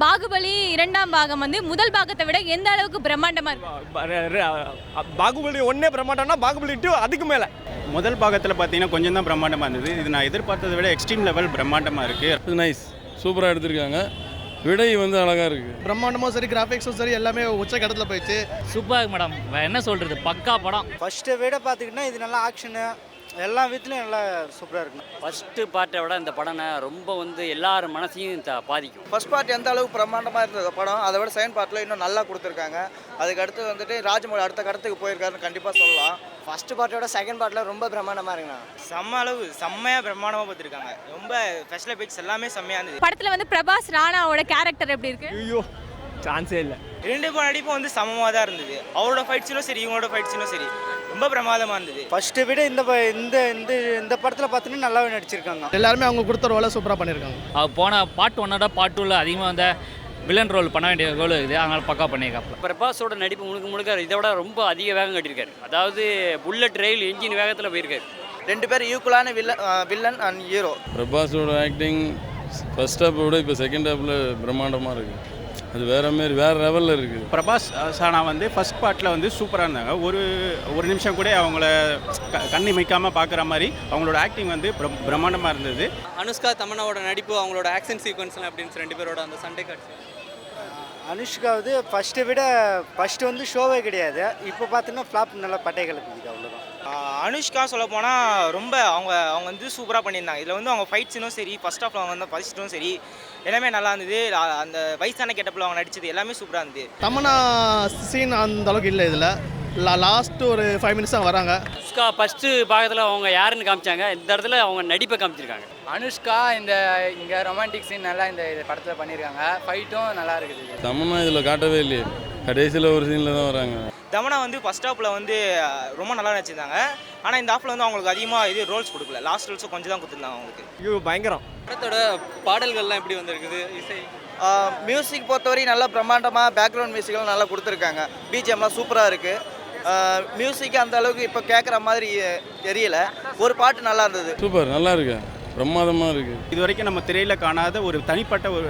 பாகுபலி 2ஆம் பாகம் வந்து முதல் பாகத்தை விட எந்த அளவுக்கு பிரம்மாண்டமா இருக்கு? பாகுபலி 1 பிரம்மாண்டம்னா பாகுபலி 2 அதுக்கு மேலே. முதல் பாகத்தில் பார்த்தீங்கன்னா கொஞ்சம் தான் பிரம்மாண்டமாக இருந்தது. இது நான் எதிர்பார்த்ததை விட எக்ஸ்ட்ரீம் லெவல் பிரம்மாண்டமாக இருக்குது. நைஸ், சூப்பராக எடுத்திருக்காங்க. விடை வந்து அழகாக இருக்குது. பிரம்மாண்டமும் சரி, கிராஃபிக்ஸும் சரி, எல்லாமே உச்ச கடத்தில் போயிடுச்சு. சூப்பராக மேடம், என்ன சொல்கிறது, பக்கா படம். ஃபஸ்ட்டை விட பார்த்துக்கிட்டிங்கன்னா இது நல்லா ஆக்ஷனு எல்லா விதத்துலையும் நல்லா சூப்பராக இருக்கும். ஃபஸ்ட்டு பார்ட்டை விட இந்த படம் ரொம்ப வந்து எல்லார் மனசையும் பாதிக்கும். ஃபஸ்ட் பார்ட் எந்த அளவுக்கு பிரம்மாண்டமாக இருந்தது படம், அதை விட செகண்ட் பார்ட்டில் இன்னும் நல்லா கொடுத்துருக்காங்க. அதுக்கு அடுத்து வந்துட்டு ராஜமௌழி அடுத்த கடத்துக்கு போயிருக்காருன்னு கண்டிப்பாக சொல்லலாம். ஃபஸ்ட்டு பார்ட்டோட செகண்ட் பார்ட்டில் ரொம்ப பிரம்மாண்டமாக இருக்குண்ணா. செம்மையாக பிரம்மாண்டமாக பார்த்துருக்காங்க. ரொம்ப ஸ்பெஷல் எஃபெக்ட்ஸ் எல்லாமே செம்மையாக இருந்தது. படத்துல வந்து பிரபாஸ் ராணாவோட கேரக்டர் எப்படி இருக்கு? ஐயோ சான்ஸே இல்லை. 2 நடிப்பும் வந்து சமமாக தான் இருந்தது. அவரோட ஃபைட்ஸிலும் சரி, இவங்களோட ஃபைட்ஸிலும் சரி ரொம்ப பிரமாதமாக இருந்தது. ஃபஸ்ட்டை விட இந்த இந்த படத்தில் பார்த்தீங்கன்னா நல்லாவே நடிச்சிருக்காங்க. எல்லாருமே அவங்க கொடுத்த ரோலை சூப்பராக பண்ணியிருக்காங்க. போன பார்ட் 1 பார்ட் 2ல் அதிகமாக வந்து வில்லன் ரோல் பண்ண வேண்டிய ரோல் இருக்குது, அதனால் பக்கா பண்ணியிருக்காங்க. பிரபாஸோட நடிப்பு முழுக்க இதை விட ரொம்ப அதிக வேகம் கட்டியிருக்காரு. அதாவது புல்லட் ரயில் என்ஜின் வேகத்தில் போயிருக்காரு. 2 பேர் ஈக்குவலான வில்லன் அண்ட் ஹீரோ. பிரபாஸோட ஆக்டிங் ஃபர்ஸ்ட் ஹாப்பை விட இப்போ செகண்ட் ஹாப்பில் பிரம்மாண்டமாக இருக்குது. அது வேறு லெவலில் இருக்குது. பிரபாஸ் சானா வந்து ஃபஸ்ட் பார்ட்டில் வந்து சூப்பராக இருந்தாங்க. ஒரு நிமிஷம் கூட அவங்கள கண்ணி வைக்காமல் பார்க்குற மாதிரி அவங்களோட ஆக்டிங் வந்து பிரம்மாண்டமாக இருந்தது. அனுஷ்கா தமன்னாவோட நடிப்பு, அவங்களோட ஆக்ஷன் சீக்வன்ஸ்லாம் அப்படின்னு 2 பேரோட அந்த சண்டை காட்சி. அனுஷ்கா வந்து ஃபஸ்ட்டு வந்து ஷோவே கிடையாது. இப்போ பார்த்தீங்கன்னா ஃப்ளாப் நல்லா பட்டை கலப்புது, அவ்வளோதான். அனுஷ்கா சொல்ல போனால் ரொம்ப அவங்க வந்து சூப்பராக பண்ணியிருந்தாங்க. இதில் வந்து அவங்க ஃபைட்ஸும் சரி, ஃபர்ஸ்ட் ஆஃப் அவங்க வந்து ஃபைட்ஸும் சரி எல்லாமே நல்லா இருந்தது. அந்த வயசான கெட்டப்பில் அவங்க நடித்தது எல்லாமே சூப்பராக இருந்தது. தமன்னா சீன் அந்த அளவுக்கு இல்லை இதில். லாஸ்ட்டு ஒரு 5 மினிட்ஸ் தான் வராங்க. அனுஷ்கா ஃபஸ்ட்டு பாகத்தில் அவங்க யாருன்னு காமிச்சாங்க, இந்த இடத்துல அவங்க நடிப்பை காமிச்சிருக்காங்க. அனுஷ்கா இங்கே ரொமான்டிக் சீன் நல்லா இந்த படத்தில் பண்ணியிருக்காங்க. ஃபைட்டும் நல்லா இருக்குது. தமன்னா இதில் காட்டவே இல்லையே, கடைசியில் ஒரு சீனில் தான் வராங்க. தமனா வந்து ஃபர்ஸ்ட் ஹாஃபில் வந்து ரொம்ப நல்லா நடிச்சிருந்தாங்க. ஆனால் இந்த ஹாஃபில் வந்து அவங்களுக்கு அதிகமாக ரோல்ஸ் கொடுக்கல. லாஸ்ட் ரோல்ஸும் கொஞ்சம் தான் கொடுத்துருந்தாங்க அவங்களுக்கு. ஐயோ பயங்கரம். படத்தோட பாடல்கள்லாம் எப்படி வந்திருக்குது? இசை மியூசிக் பொறுத்தவரைக்கும் நல்லா பிரம்மாண்டமாக பேக்ரவுண்ட் மியூசிக்லாம் நல்லா கொடுத்துருக்காங்க. பிஜிஎம்லாம் சூப்பராக இருக்குது. மியூசிக் அந்த அளவுக்கு இப்போ கேட்குற மாதிரி தெரியல. ஒரு பாட்டு நல்லா இருந்தது. சூப்பர், நல்லா இருக்கு, பிரமாதமாக இருக்குது. இது வரைக்கும் நம்ம திரையில் காணாத ஒரு தனிப்பட்ட ஒரு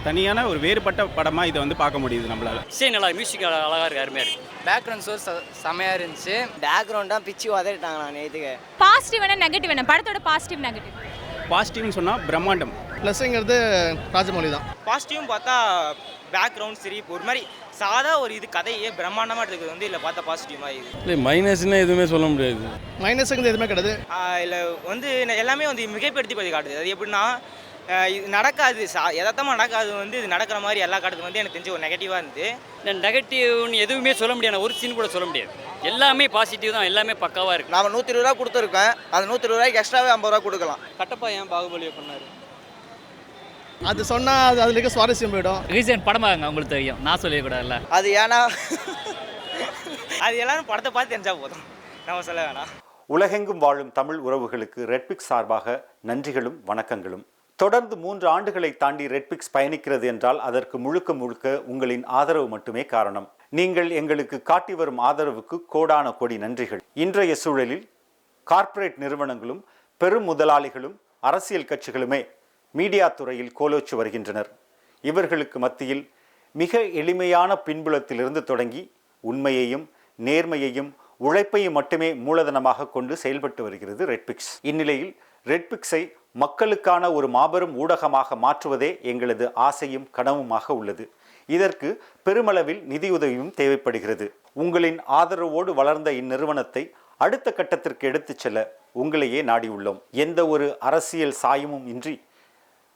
தனியான ஒரு வேறுபட்ட படமாக இதை வந்து பார்க்க முடியுது நம்மளால். இசை நல்லா, மியூசிக் அழகாக இருக்குது, அருமையாக இருக்குது. பேக்ரவுண்ட் சோர்ஸ் செம்மையாக இருந்துச்சு. பேக்ரவுண்டாக பிச்சு உதறிட்டாங்க. நான் இதுக்கு பாசிட்டிவ் என்ன நெகட்டிவ் என்ன? படத்தோட பாசிட்டிவ் நெகட்டிவ். பாசிட்டிவ்னு சொன்னால் பிரம்மாண்டம். ப்ளஸ்ஸுங்கிறது ராஜமௌழி தான். பாசிட்டிவும் பார்த்தா பேக்ரவுண்ட் சரி, ஒரு மாதிரி சாதா ஒரு இது கதையே பிரம்மாண்டமாக எடுத்துக்கிறது வந்து இல்லை பார்த்தா பாசிட்டிவ் மாதிரி இது. இல்லை மைனஸ்ன்னு எதுவுமே சொல்ல முடியாது. மைனஸுங்கிறது எதுவுமே கிடையாது. இல்லை வந்து எல்லாமே வந்து மிகைப்படுத்தி பற்றி காட்டுது. அது எப்படின்னா இது நடக்காது, எதார்த்தமாக நடக்காது வந்து இது நடக்கிற மாதிரி எல்லா காட்டுறது வந்து எனக்கு தெரிஞ்ச ஒரு நெகட்டிவாக இருந்தது. நெகட்டிவ்னு எதுவுமே சொல்ல முடியாது, ஒரு சீன் கூட சொல்ல முடியாது. எல்லாமே பாசிட்டிவ் தான், எல்லாமே பக்காவாக இருக்குது. நாம் 120 ரூபா கொடுத்துருக்கேன். அந்த 120 ரூபாய்க்கு எக்ஸ்ட்ராவே 50 ரூபா கொடுக்கலாம். கட்டப்பா ஏன் பாகுபலியை பண்ணார்? அது சொன்னால் அதில் இருக்க சுவாரஸ்யம் போயிடும். ரீசன் படமாங்க உங்களுக்கு தெரியும், நான் சொல்லிக்கூடாதுல்ல. அது ஏன்னா அது எல்லாரும் படத்தை பார்த்து தெரிஞ்சால் போதும், நம்ம சொல்ல வேணாம். உலகெங்கும் வாழும் தமிழ் உறவுகளுக்கு ரெட்பிக்ஸ் சார்பாக நன்றிகளும் வணக்கங்களும். தொடர்ந்து 3 ஆண்டுகளை தாண்டி ரெட்பிக்ஸ் பயணிக்கிறது என்றால் அதற்கு முழுக்க உங்களின் ஆதரவு மட்டுமே காரணம். நீங்கள் எங்களுக்கு காட்டி வரும் ஆதரவுக்கு கோடான கோடி நன்றிகள். இன்றைய சூழலில் கார்ப்பரேட் நிறுவனங்களும் பெரும் முதலாளிகளும் அரசியல் கட்சிகளுமே மீடியா துறையில் கோலோச்சு வருகின்றனர். இவர்களுக்கு மத்தியில் மிக எளிமையான பின்புலத்திலிருந்து தொடங்கி உண்மையையும் நேர்மையையும் உழைப்பையும் மட்டுமே மூலதனமாக கொண்டு செயல்பட்டு வருகிறது ரெட்பிக்ஸ். இந்நிலையில் ரெட்பிக்ஸை மக்களுக்கான ஒரு மாபெரும் ஊடகமாக மாற்றுவதே எங்களது ஆசையும் கனவுமாக உள்ளது. இதற்கு பெருமளவில் நிதியுதவியும் தேவைப்படுகிறது. உங்களின் ஆதரவோடு வளர்ந்த இந்நிறுவனத்தை அடுத்த கட்டத்திற்கு எடுத்துச் செல்ல உங்களையே நாடியுள்ளோம். எந்த ஒரு அரசியல் சாயமும் இன்றி,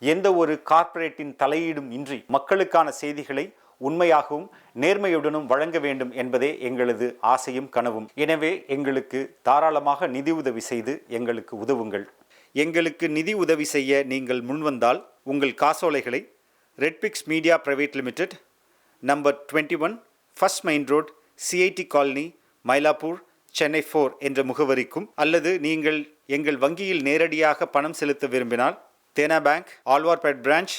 எந்த ஒரு கார்ப்பரேட்டின் தலையீடும் இன்றி மக்களுக்கான செய்திகளை உண்மையாகவும் நேர்மையுடனும் வழங்க வேண்டும் என்பதே எங்களது ஆசையும் கனவும். எனவே எங்களுக்கு தாராளமாக நிதி உதவி செய்து எங்களுக்கு உதவுங்கள். எங்களுக்கு நிதி உதவி செய்ய நீங்கள் முன்வந்தால் உங்கள் காசோலைகளை Redpix media private limited, number 21, first main road, CID colony, Mylapore, Chennai 4 என்ற முகவரிக்கும், அல்லது நீங்கள் எங்கள் வங்கியில் நேரடியாக பணம் செலுத்த விரும்பினால் Dena bank, Alwarpet branch,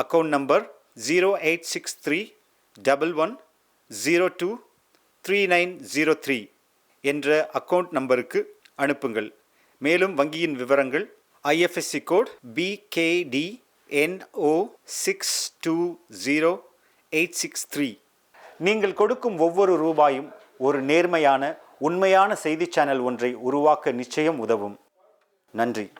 account number 086311023903 என்ற அக்கவுண்ட் நம்பருக்கு அனுப்புங்கள். மேலும் வங்கியின் விவரங்கள் IFSC கோட் BKD NO620863. நீங்கள் கொடுக்கும் ஒவ்வொரு ரூபாயும் ஒரு நேர்மையான உண்மையான செய்தி சேனல் ஒன்றை உருவாக்க நிச்சயம் உதவும். நன்றி.